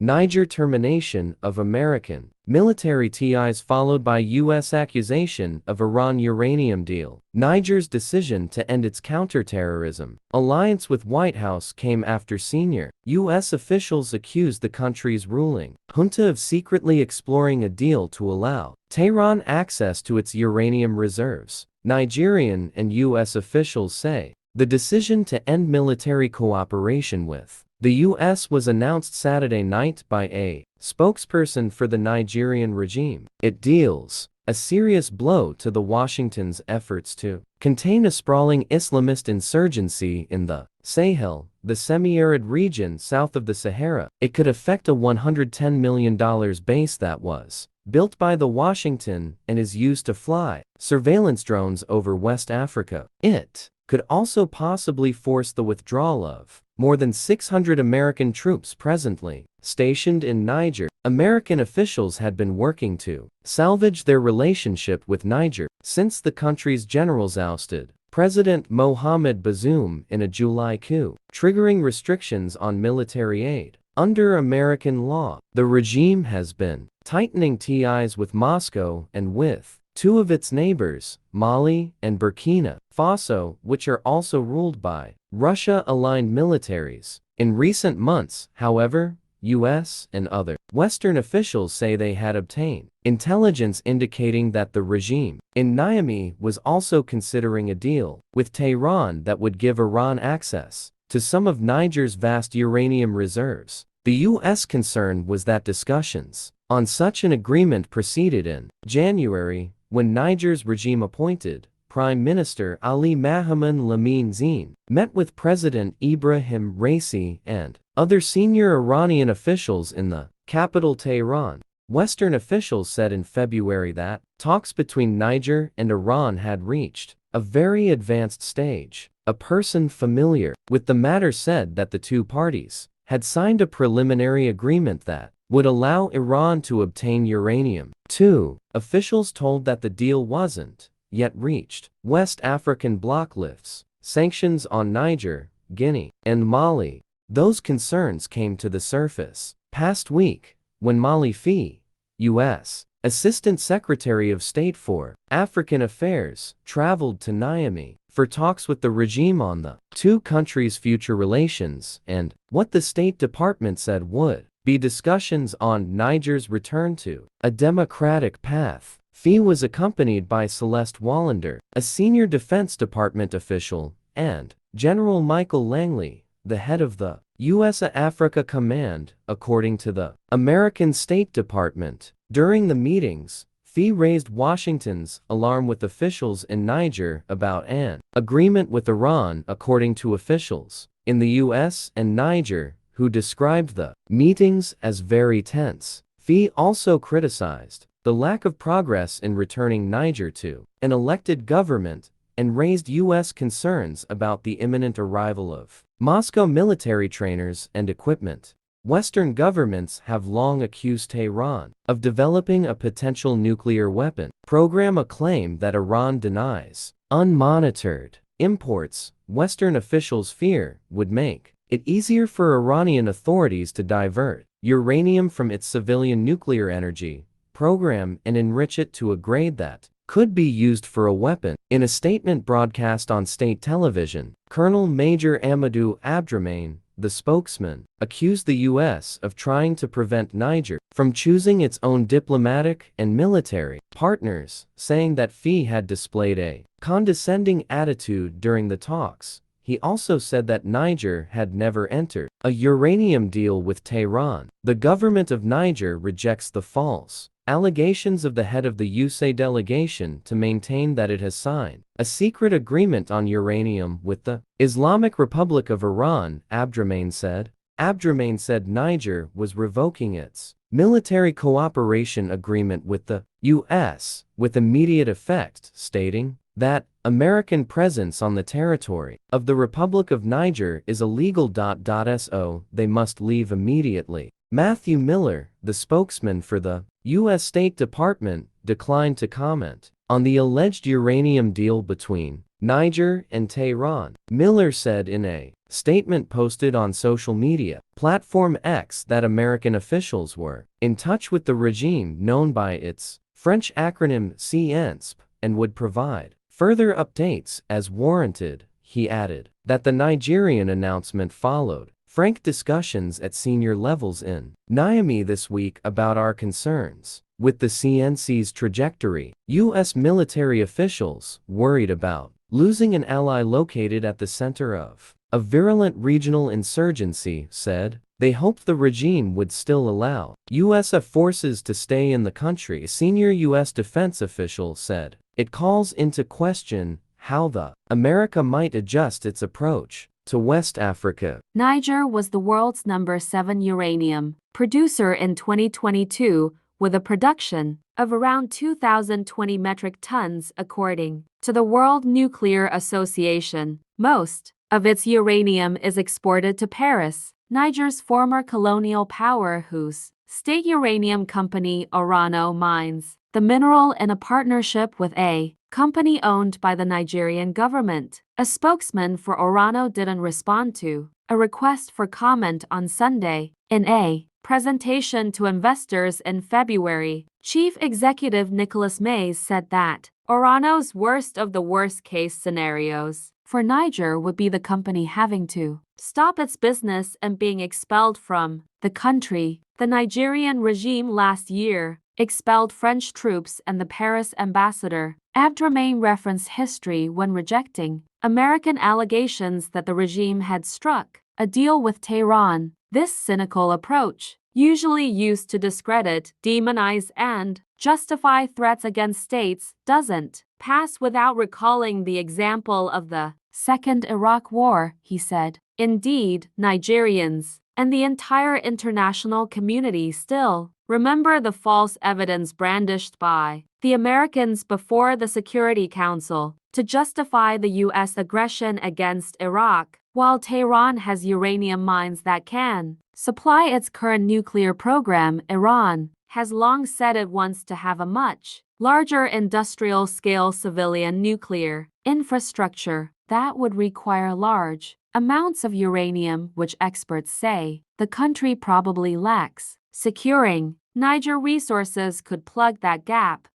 Niger termination of American military ties followed by U.S. accusation of Iran uranium deal. Niger's decision to end its counterterrorism alliance with White House came after senior U.S. officials accused the country's ruling junta of secretly exploring a deal to allow Tehran access to its uranium reserves. Nigerian and U.S. officials say the decision to end military cooperation with the U.S. was announced Saturday night by a spokesperson for the Nigerian regime. It deals a serious blow to the Washington's efforts to contain a sprawling Islamist insurgency in the Sahel, the semi-arid region south of the Sahara. It could affect a $110 million base that was built by the Washington and is used to fly surveillance drones over West Africa. It could also possibly force the withdrawal of more than 600 American troops presently stationed in Niger. American officials had been working to salvage their relationship with Niger since the country's generals ousted President Mohamed Bazoum in a July coup, triggering restrictions on military aid. Under American law, the regime has been tightening ties with Moscow and with two of its neighbors, Mali and Burkina Faso, which are also ruled by Russia-aligned militaries. In recent months, however, U.S. and other Western officials say they had obtained intelligence indicating that the regime in Niamey was also considering a deal with Tehran that would give Iran access to some of Niger's vast uranium reserves. The U.S. concern was that discussions on such an agreement proceeded in January, when Niger's regime-appointed Prime Minister Ali Mahaman Lamine Zine met with President Ibrahim Raisi and other senior Iranian officials in the capital Tehran. Western officials said in February that talks between Niger and Iran had reached a very advanced stage. A person familiar with the matter said that the two parties had signed a preliminary agreement that would allow Iran to obtain uranium. Two officials told that the deal wasn't yet reached. West African bloc lifts sanctions on Niger, Guinea, and Mali. Those concerns came to the surface past week when Mali Fee, U.S. Assistant Secretary of State for African Affairs, traveled to Niamey for talks with the regime on the two countries' future relations and what the State Department said would be discussions on Niger's return to a democratic path. Fee was accompanied by Celeste Wallander, a senior Defense Department official, and General Michael Langley, the head of the U.S. Africa Command, according to the American State Department. During the meetings, Fee raised Washington's alarm with officials in Niger about an agreement with Iran, according to officials in the U.S. and Niger, who described the meetings as very tense. Fee also criticized the lack of progress in returning Niger to an elected government and raised U.S. concerns about the imminent arrival of Moscow military trainers and equipment. Western governments have long accused Tehran of developing a potential nuclear weapon program, a claim that Iran denies. Unmonitored imports, Western officials fear, would make it easier for Iranian authorities to divert uranium from its civilian nuclear energy program and enrich it to a grade that could be used for a weapon. In a statement broadcast on state television, Colonel Major Amadou Abdrahmane, the spokesman, accused the U.S. of trying to prevent Niger from choosing its own diplomatic and military partners, saying that Fee had displayed a condescending attitude during the talks. He also said that Niger had never entered a uranium deal with Tehran. The government of Niger rejects the false allegations of the head of the USA delegation to maintain that it has signed a secret agreement on uranium with the Islamic Republic of Iran, Abdrahmane said. Abdrahmane said Niger was revoking its military cooperation agreement with the U.S. with immediate effect, stating that American presence on the territory of the Republic of Niger is illegal. So they must leave immediately. Matthew Miller, the spokesman for the U.S. State Department, declined to comment on the alleged uranium deal between Niger and Tehran. Miller said in a statement posted on social media platform X that American officials were in touch with the regime known by its French acronym CNSP and would provide further updates as warranted. He added that the Nigerian announcement followed frank discussions at senior levels in Niamey this week about our concerns with the CNC's trajectory. U.S. military officials, worried about losing an ally located at the center of a virulent regional insurgency, said they hoped the regime would still allow U.S. forces to stay in the country. A senior U.S. defense official said it calls into question how the America might adjust its approach to West Africa. Niger was the world's #7 uranium producer in 2022, with a production of around 2,020 metric tons according to the World Nuclear Association. Most of its uranium is exported to Paris, Niger's former colonial power, whose state uranium company Orano mines the mineral in a partnership with a company owned by the Nigerian government. A spokesman for Orano didn't respond to a request for comment on Sunday. In a presentation to investors in February, Chief Executive Nicholas Mays said that Orano's worst of the worst-case scenarios for Niger would be the company having to stop its business and being expelled from the country. The Nigerian regime last year expelled French troops and the Paris ambassador. Abdramain referenced history when rejecting American allegations that the regime had struck a deal with Tehran. This cynical approach, usually used to discredit, demonize, and justify threats against states, doesn't pass without recalling the example of the Second Iraq War, he said. Indeed, Nigerians and the entire international community still remember the false evidence brandished by the Americans before the Security Council to justify the U.S. aggression against Iraq. While Tehran has uranium mines that can supply its current nuclear program, Iran has long said it wants to have a much larger industrial-scale civilian nuclear infrastructure that would require large amounts of uranium, which experts say the country probably lacks. Securing Niger resources could plug that gap.